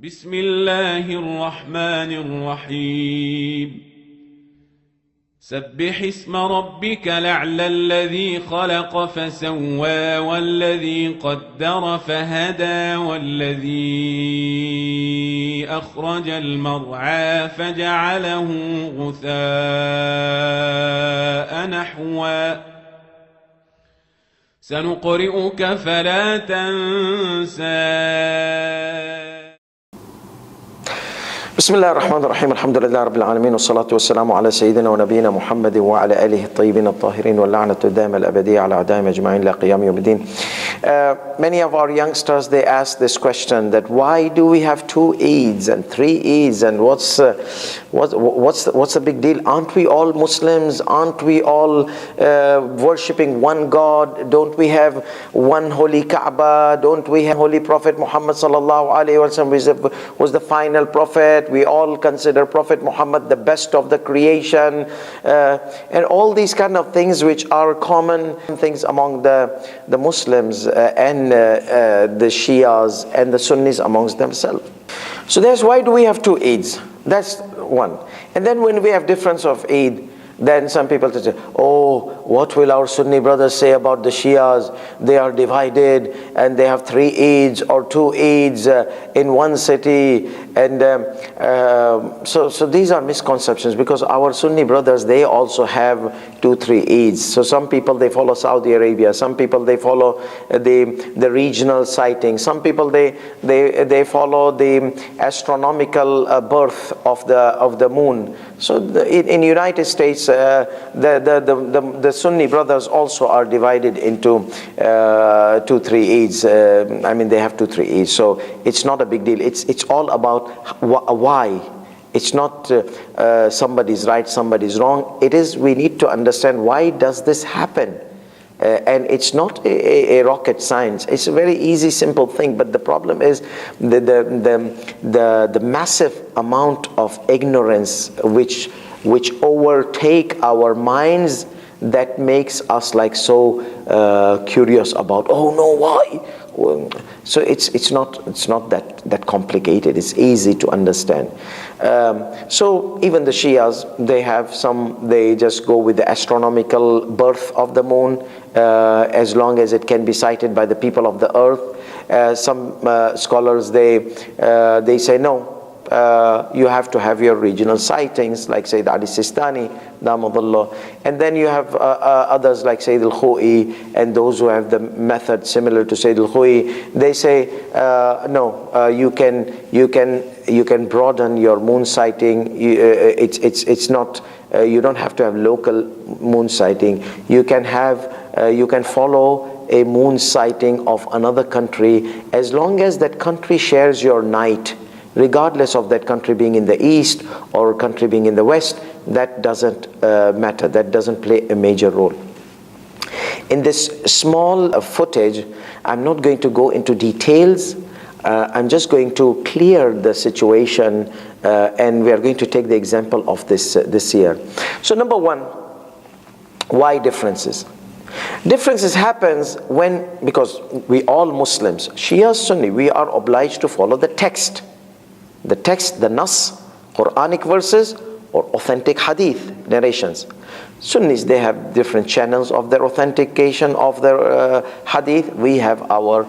بسم الله الرحمن الرحيم سبح اسم ربك الأعلى الذي خلق فسوى والذي قدر فهدى والذي أخرج المرعى فجعله غثاء نحوا سنقرئك فلا تنسى. بسم الله الرحمن الرحيم الحمد لله رب العالمين والصلاة والسلام على سيدنا ونبينا محمد وعلى آله الطيبين الطاهرين واللعنة الدائمة الأبدية على أعدائهم أجمعين إلى قيام يوم الدين. Many of our youngsters, they ask this question, that why do we have 2 Eids and 3 Eids, and what's the big deal? Aren't we all Muslims? Aren't we all worshipping one God? Don't we have one holy Kaaba? Don't we have holy Prophet Muhammad sallallahu alaihi wasallam was the final prophet? We all consider Prophet Muhammad the best of the creation, and all these kind of things which are common things among the Muslims and the Shias and the Sunnis amongst themselves. So that's why do we have 2 Eids? That's one. And then when we have difference of Eid, then some people say, oh, what will our Sunni brothers say about the Shias? They are divided and they have 3 Eids or 2 Eids in one city. And so these are misconceptions, because our Sunni brothers, they also have 2-3 Eids. So some people, they follow Saudi Arabia. Some people, they follow the regional sighting. Some people, they follow the astronomical birth of the moon. So in United States, the Sunni brothers also are divided into 2-3 Eids. I mean, they have 2-3 Eids. So it's not a big deal. It's all about why. It's not somebody's right, somebody's wrong. It is, we need to understand, why does this happen? And it's not a rocket science. It's a very easy, simple thing. But the problem is the massive amount of ignorance which overtake our minds, that makes us like so curious about, oh no, why? So it's not that complicated. It's easy to understand. So even the Shias, they just go with the astronomical birth of the moon, as long as it can be sighted by the people of the earth. Some scholars, they say no. You have to have your regional sightings, like Sayyid Ali Sistani, Damadullah. And then you have others like Sayyid al-Khoei, and those who have the method similar to Sayyid al-Khoei. They say, no, you can broaden your moon sighting. It's not, you don't have to have local moon sighting. You can follow a moon sighting of another country, as long as that country shares your night. Regardless of that country being in the east or country being in the west, that doesn't matter. That doesn't play a major role. In this small footage, I'm not going to go into details. I'm just going to clear the situation, and we are going to take the example of this year. So number one, why differences? Differences happens because we all Muslims, Shia, Sunni, we are obliged to follow the text. The text, the Nas, Quranic verses, or authentic hadith narrations. Sunnis, they have different channels of their authentication of their hadith. We have our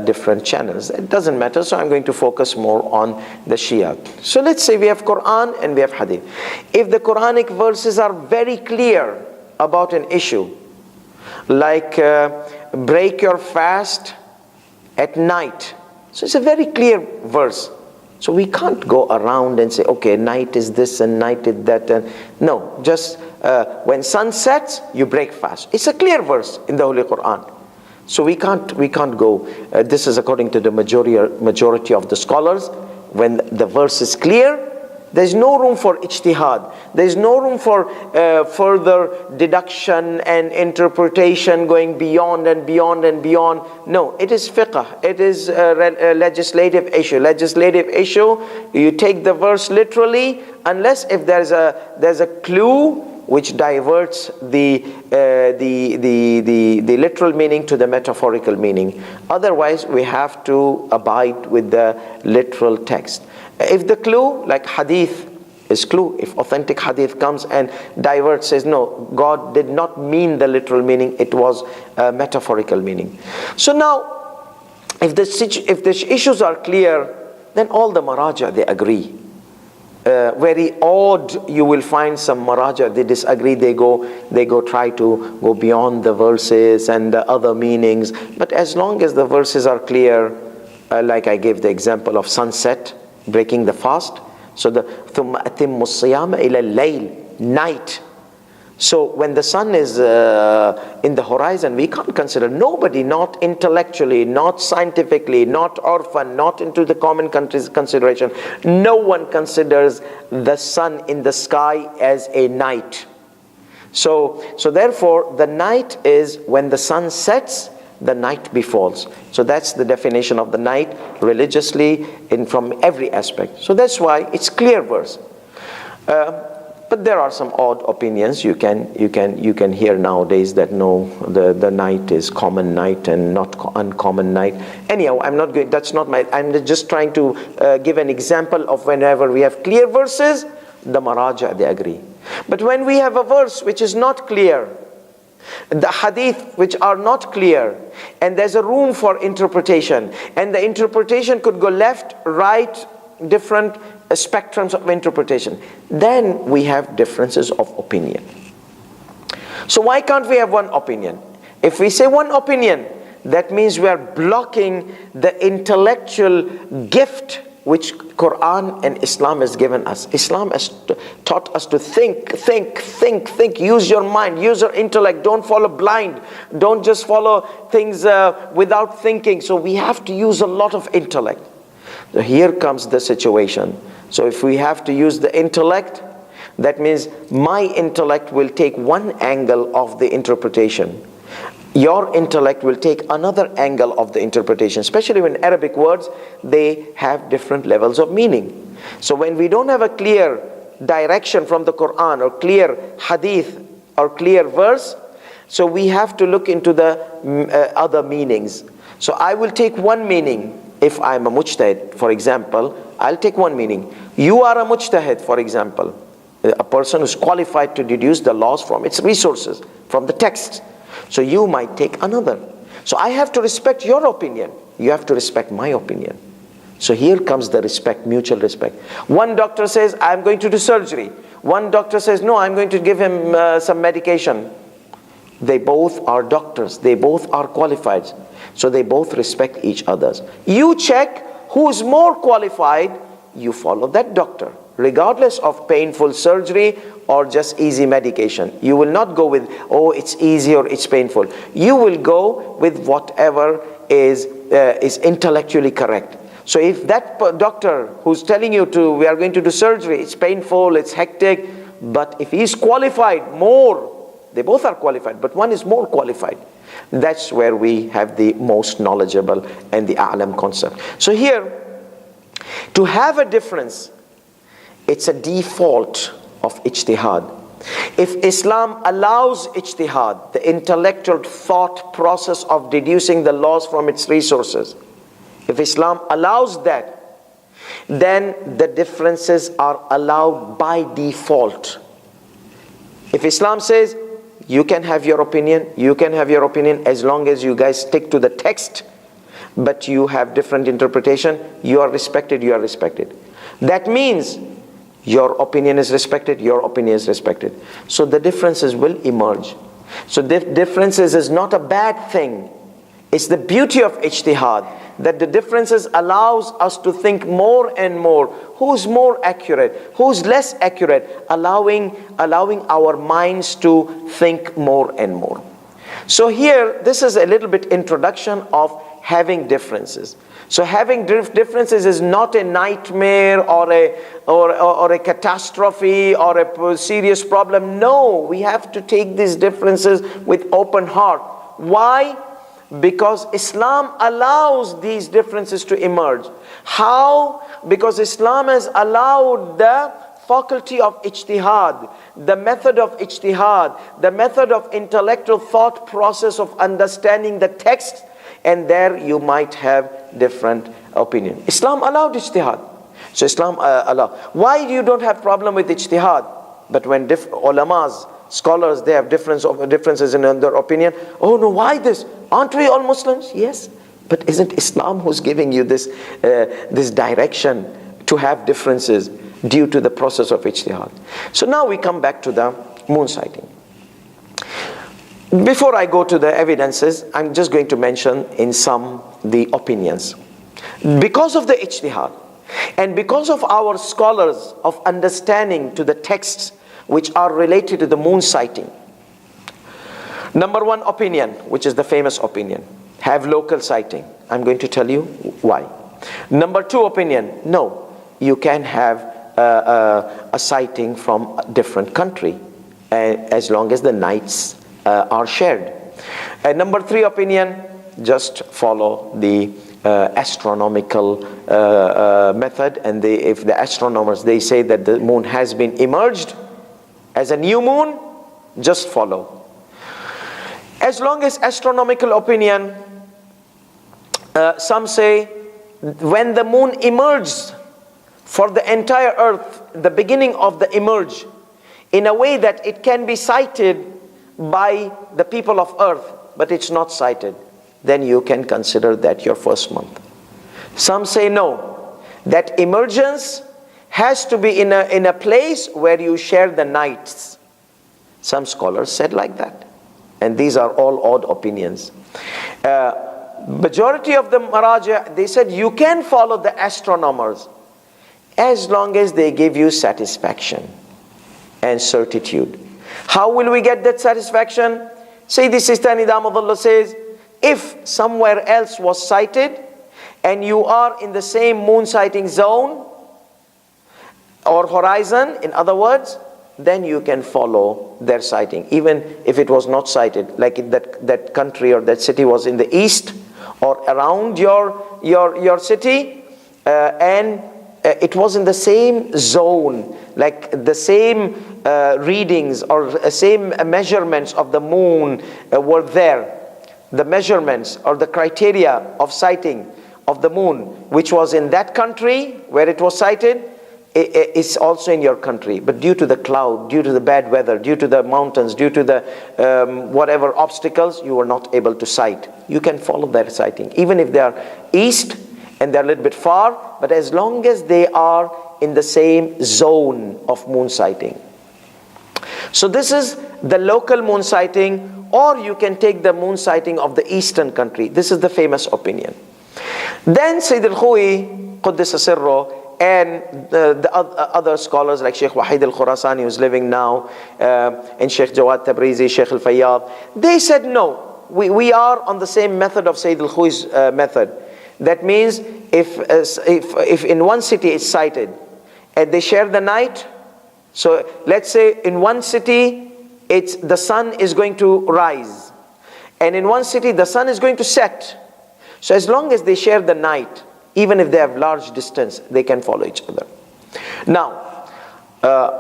different channels. It doesn't matter, so I'm going to focus more on the Shia. So let's say we have Quran and we have hadith. If the Quranic verses are very clear about an issue, like break your fast at night. So it's a very clear verse. So we can't go around and say, okay, night is this and night is that. And no, just when sun sets, you break fast. It's a clear verse in the Holy Quran. So we can't go. This is according to the majority of the scholars. When the verse is clear, there's no room for ijtihad. There's no room for further deduction and interpretation, going beyond and beyond and beyond. No, it is fiqh. It is a legislative issue. Legislative issue, you take the verse literally, unless if there's a clue which diverts the literal meaning to the metaphorical meaning. Otherwise, we have to abide with the literal text. If the clue, like hadith, is clue, if authentic hadith comes and diverts, says no, God did not mean the literal meaning, it was a metaphorical meaning. So now, if the issues are clear, then all the maraja, they agree. Very odd, you will find some maraja, they disagree, they go try to go beyond the verses and the other meanings. But as long as the verses are clear, like I gave the example of sunset, breaking the fast. So the ثُمَّ أَتِمُّ الصِّيَامَ إِلَى اللَّيْلِ, night. So when the sun is in the horizon, we can't consider, nobody, not intellectually, not scientifically, not orphan, not into the common country's consideration, no one considers the sun in the sky as a night. So therefore, the night is when the sun sets, the night befalls. So that's the definition of the night religiously from every aspect. So that's why it's clear verse. But there are some odd opinions you can hear nowadays that no, the night is common night and not uncommon night. Anyhow, I'm not going. That's not my. I'm just trying to give an example of whenever we have clear verses, the maraja, they agree. But when we have a verse which is not clear, the hadith which are not clear, and there's a room for interpretation, and the interpretation could go left, right, different spectrums of interpretation, then we have differences of opinion. So why can't we have one opinion? If we say one opinion, that means we are blocking the intellectual gift which Quran and Islam has given us. Islam has taught us to think, use your mind, use your intellect, don't follow blind, don't just follow things without thinking. So we have to use a lot of intellect. So here comes the situation. So if we have to use the intellect, that means my intellect will take one angle of the interpretation. Your intellect will take another angle of the interpretation, especially when Arabic words, they have different levels of meaning. So when we don't have a clear direction from the Quran or clear hadith or clear verse, so we have to look into the other meanings. So I will take one meaning. If I'm a mujtahid, for example, I'll take one meaning. You are a mujtahid, for example, a person who's qualified to deduce the laws from its resources, from the text. So you might take another. So I have to respect your opinion. You have to respect my opinion. So here comes the respect, mutual respect. One doctor says, I'm going to do surgery. One doctor says, no, I'm going to give him some medication. They both are doctors. They both are qualified. So they both respect each other's. You check who's more qualified, you follow that doctor, regardless of painful surgery or just easy medication. You will not go with, oh, it's easy or it's painful. You will go with whatever is intellectually correct. So if that doctor who's telling you we are going to do surgery, it's painful, it's hectic, but if he's qualified more, they both are qualified, but one is more qualified. That's where we have the most knowledgeable and the a'lam concept. So here, to have a difference, it's a default of ijtihad. If Islam allows ijtihad, the intellectual thought process of deducing the laws from its resources, if Islam allows that, then the differences are allowed by default. If Islam says, you can have your opinion, as long as you guys stick to the text, but you have different interpretation, you are respected. That means your opinion is respected, your opinion is respected. So the differences will emerge. So differences is not a bad thing. It's the beauty of ijtihad, that the differences allows us to think more and more. Who's more accurate? Who's less accurate? Allowing our minds to think more and more. So here, this is a little bit introduction of having differences. So having differences is not a nightmare or a catastrophe or a serious problem. No, we have to take these differences with open heart. Why? Because Islam allows these differences to emerge. How? Because Islam has allowed the faculty of ijtihad, the method of ijtihad, the method of intellectual thought process of understanding the text, and there you might have different opinion. Islam allowed ijtihad. So Islam allowed. Why you don't have problem with ijtihad? But when ulamas, scholars, they have differences in their opinion. Oh no, why this? Aren't we all Muslims? Yes. But isn't Islam who's giving you this direction to have differences due to the process of ijtihad? So now we come back to the moon sighting. Before I go to the evidences, I'm just going to mention in some the opinions. Because of the ijtihad, and because of our scholars of understanding to the texts which are related to the moon sighting, number one opinion, which is the famous opinion, have local sighting. I'm going to tell you why. Number two opinion, no, you can have a sighting from a different country as long as the nights are shared. Number three opinion, just follow the astronomical method, and if the astronomers, they say that the moon has been emerged as a new moon, just follow. As long as astronomical opinion, some say when the moon emerges for the entire earth, the beginning of the emerge, in a way that it can be sighted by the people of earth, but it's not sighted, then you can consider that your first month. Some say no, that emergence has to be in a place where you share the nights. Some scholars said like that. And these are all odd opinions. Majority of the Maraja, they said you can follow the astronomers as long as they give you satisfaction and certitude. How will we get that satisfaction? Say the Sistani Damadullah says, if somewhere else was sighted and you are in the same moon sighting zone or horizon, in other words, then you can follow their sighting, even if it was not sighted, like if that country or that city was in the east or around your city, and it was in the same zone, like the same readings or same measurements of the moon were there. The measurements or the criteria of sighting of the moon, which was in that country where it was sighted, is also in your country. But due to the cloud, due to the bad weather, due to the mountains, due to the whatever obstacles, you were not able to sight. You can follow their sighting, even if they are east and they're a little bit far, but as long as they are in the same zone of moon sighting. So this is the local moon sighting, or you can take the moon sighting of the eastern country. This is the famous opinion. Then Sayyid al-Khoei, Quddisa Sirro, and the other scholars like Sheikh Wahid al-Khurasani, who's living now, and Sheikh Jawad Tabrizi, Sheikh al-Fayyad, they said no, we are on the same method of Sayyid al-Khoei's method. That means if in one city it's sighted and they share the night, so let's say in one city the sun is going to rise, and in one city the sun is going to set. So as long as they share the night, even if they have large distance, they can follow each other. Now,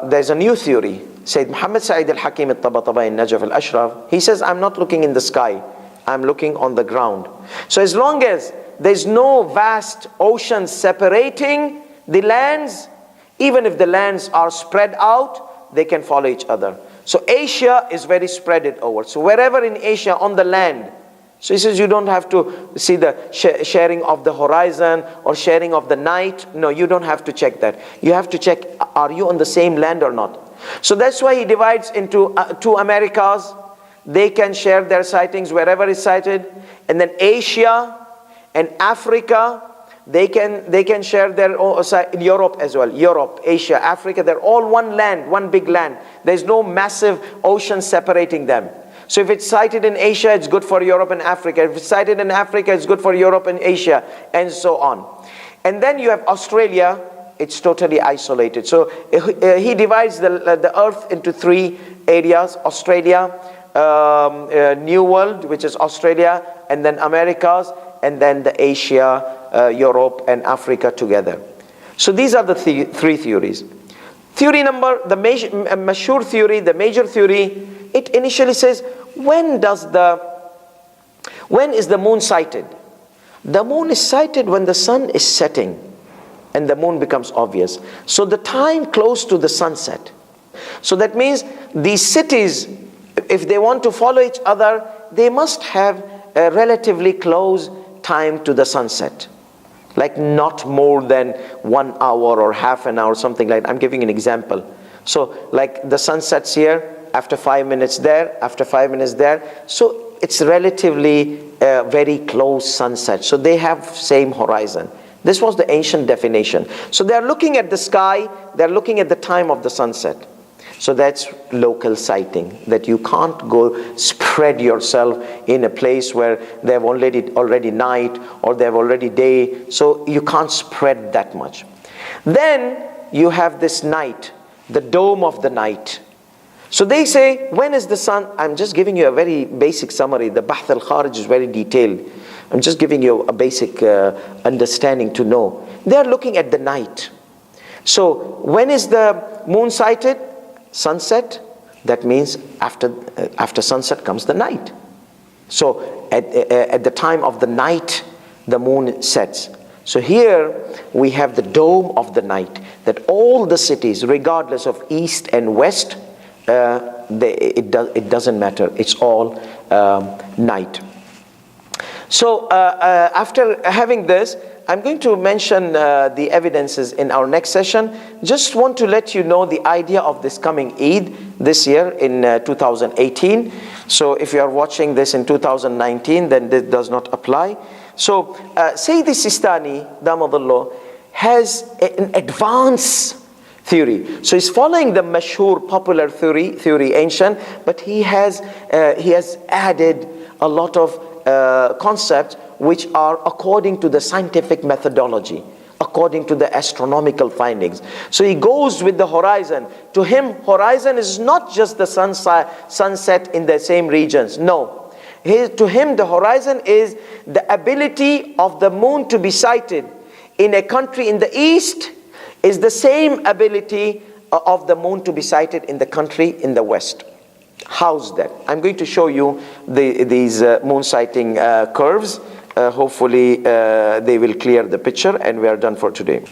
there's a new theory. Sayyid Muhammad Sa'id al-Hakim al-Tabatabai in Najaf al-Ashraf, he says, I'm not looking in the sky, I'm looking on the ground. So as long as there's no vast ocean separating the lands, even if the lands are spread out, they can follow each other. So Asia is very spread it over. So wherever in Asia on the land, so he says you don't have to see the sharing of the horizon or sharing of the night. No, you don't have to check that. You have to check, are you on the same land or not? So that's why he divides into two Americas. They can share their sightings wherever it's sighted. And then Asia and Africa, they can share their own, in Europe as well. Europe, Asia, Africa, they're all one land, one big land. There's no massive ocean separating them. So if it's sighted in Asia, it's good for Europe and Africa. If it's sighted in Africa, it's good for Europe and Asia, and so on. And then you have Australia, it's totally isolated. So he divides the earth into three areas: Australia, New World, which is Australia, and then Americas, and then the Asia, Europe and Africa together. So these are the three theories. Theory number, the mashhur theory, the major theory, it initially says, when is the moon sighted? The moon is sighted when the sun is setting and the moon becomes obvious. So the time close to the sunset. So that means these cities, if they want to follow each other, they must have a relatively close time to the sunset. Like not more than 1 hour or half an hour, something like that. I'm giving an example. So like the sun sets here, after 5 minutes there, after 5 minutes there. So it's relatively very close sunset. So they have same horizon. This was the ancient definition. So they're looking at the sky, they're looking at the time of the sunset. So that's local sighting, that you can't go spread yourself in a place where they have already night or they have already day. So you can't spread that much. Then you have this night, the dome of the night. So they say, when is the sun? I'm just giving you a very basic summary. The Bahth al-Kharij is very detailed. I'm just giving you a basic understanding to know. They're looking at the night. So when is the moon sighted? Sunset. That means after sunset comes the night. So at the time of the night, the moon sets. So here we have the dome of the night, that all the cities, regardless of east and west, it doesn't matter. It's all night. So after having this, I'm going to mention the evidences in our next session. Just want to let you know the idea of this coming Eid this year in 2018. So if you are watching this in 2019, then this does not apply. So Sayyid Sistani, Damadullah, has an advanced theory. So he's following the mashhur popular theory ancient, but he has added a lot of concepts which are according to the scientific methodology, according to the astronomical findings. So he goes with the horizon. To him, horizon is not just the sunset in the same regions. No. To him, the horizon is the ability of the moon to be sighted in a country in the east is the same ability of the moon to be sighted in the country in the west. How's that? I'm going to show you these moon sighting curves. Hopefully they will clear the picture and we are done for today.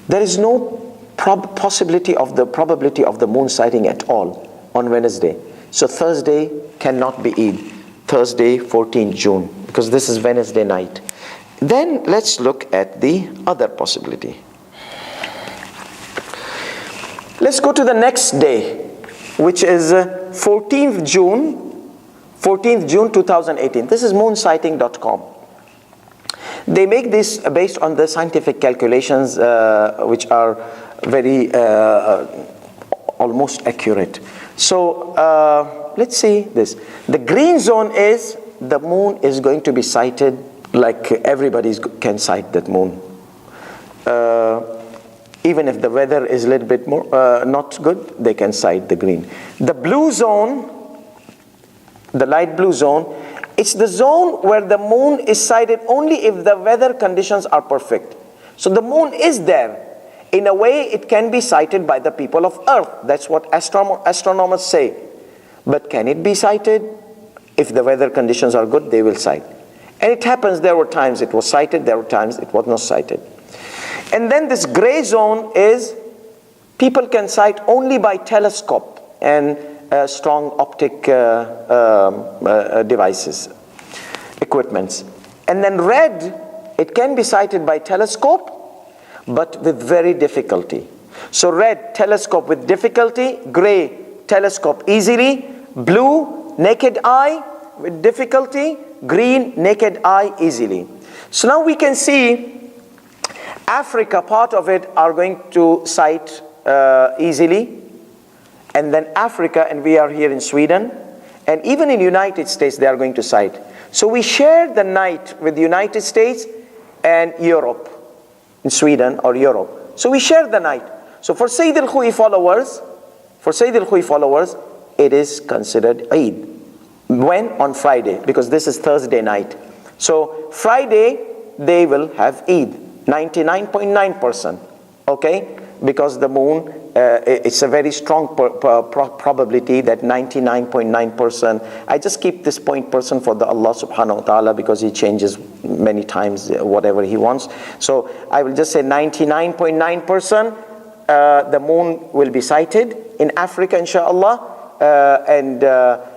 There is no probability of the moon sighting at all on Wednesday. So Thursday cannot be Eid. Thursday, 14 June, because this is Wednesday night. Then let's look at the other possibility. Let's go to the next day, which is 14th June 2018. This is moonsighting.com. They make this based on the scientific calculations which are very almost accurate. So let's see this. The green zone is the moon is going to be sighted like everybody can sight that moon. Even if the weather is a little bit more not good, they can sight the green. The blue zone, the light blue zone, it's the zone where the moon is sighted only if the weather conditions are perfect. So the moon is there. In a way, it can be sighted by the people of Earth. That's what astronomers say. But can it be sighted? If the weather conditions are good, they will sight. And it happens, there were times it was sighted, there were times it was not sighted. And then this gray zone is people can sight only by telescope and strong optic devices, equipments. And then red, it can be sighted by telescope, but with very difficulty. So red, telescope with difficulty, gray, telescope easily, blue, naked eye with difficulty, green, naked eye easily. So now we can see Africa, part of it are going to sight easily, and then Africa, and we are here in Sweden, and even in United States they are going to sight. So we share the night with the United States and Europe, in Sweden or Europe. So we share the night. So for Sayyid al-Khoei followers, it is considered Eid. When? On Friday, because this is Thursday night. So Friday they will have Eid, 99.9%. Okay? because the moon, it's a very strong probability that 99.9%. I just keep this 0.% for the Allah subhanahu wa ta'ala because He changes many times whatever He wants. So I will just say 99.9% the moon will be sighted in Africa, inshallah, and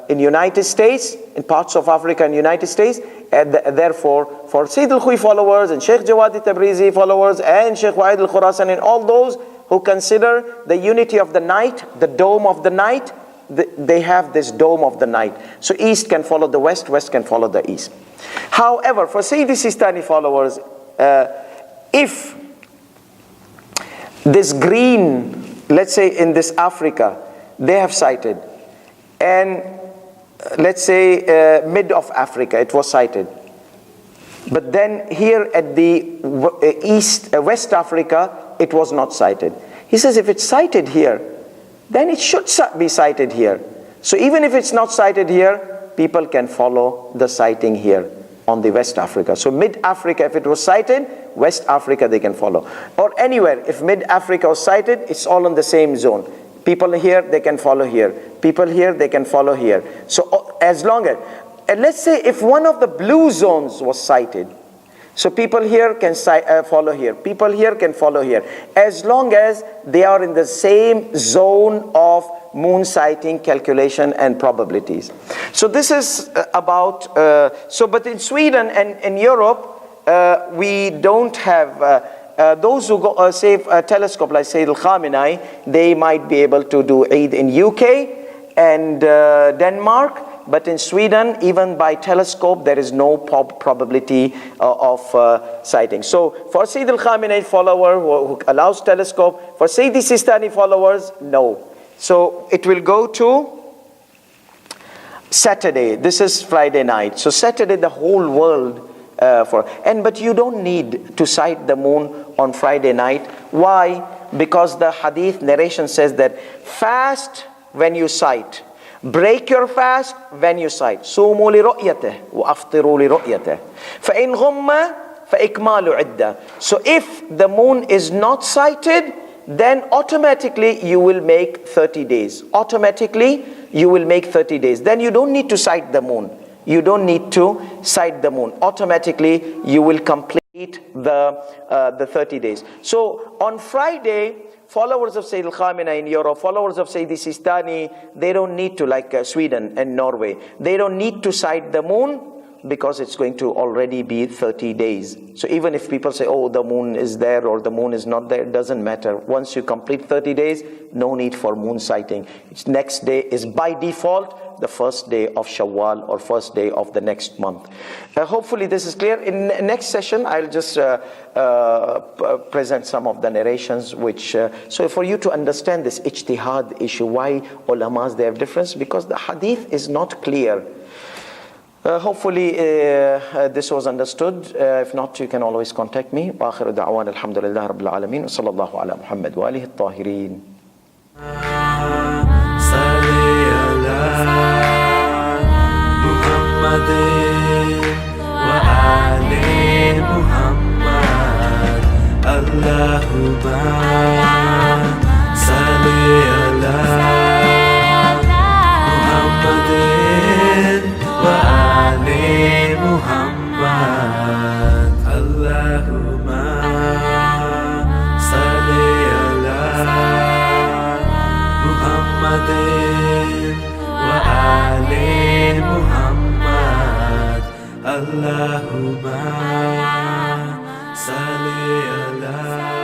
in United States, in parts of Africa and United States. And therefore, for Sayyid al-Khoei followers and Sheikh Jawadi Tabrizi followers and Sheikh Waid al-Khurasani and all those who consider the unity of the night, the dome of the night, they have this dome of the night. So east can follow the west, west can follow the east. However, for Sayyid Sistani followers, if this green, let's say in this Africa, they have sighted, and let's say mid of Africa it was sighted, but then here at the West Africa it was not sighted. He says if it's sighted here, then it should be sighted here. So even if it's not sighted here, people can follow the sighting here on the West Africa. So mid Africa, if it was sighted, West Africa they can follow. Or anywhere, if mid Africa was sighted, it's all in the same zone. People here, they can follow here. People here, they can follow here. So as long as, and let's say if one of the blue zones was sighted, so people here can follow here. People here can follow here. As long as they are in the same zone of moon sighting calculation and probabilities. So this is about, but in Sweden and in Europe, we don't have, those who go save a telescope like Sayyid al-Khamenei, they might be able to do Eid in UK and Denmark, but in Sweden, even by telescope, there is no probability of sighting. So for Sayyid al-Khamenei follower who allows telescope, for Sayyid Sistani followers, no. So it will go to Saturday. This is Friday night. So Saturday, the whole world but you don't need to sight the moon on Friday night. Why? Because the hadith narration says that fast when you sight, break your fast when you sight. صوموا لرؤيته وأفطروا لرؤيته فإن غم فإكمال عدة. So if the moon is not sighted, then automatically you will make 30 days. Automatically you will make 30 days. Then you don't need to sight the moon. You don't need to sight the moon. Automatically you will complete the 30 days. So on Friday, followers of Sayyid al-Khamenei in Europe, followers of Sayyid Sistani, they don't need to, like Sweden and Norway, they don't need to sight the moon because it's going to already be 30 days. So even if people say, oh, the moon is there or the moon is not there, it doesn't matter. Once you complete 30 days, no need for moon sighting. Its next day is by default the first day of Shawwal or first day of the next month. Hopefully this is clear. In next session, I'll just present some of the narrations which, so for you to understand this ijtihad issue, why ulamas they have difference, because the hadith is not clear. Hopefully this was understood. If not, you can always contact me. وآخر دعوانا الحمد لله رب العالمين وصلى الله على محمد وآله الطاهرين. اللهم صل على محمد وآل محمد. اللهم صل على محمد وآل محمد. اللهم صل على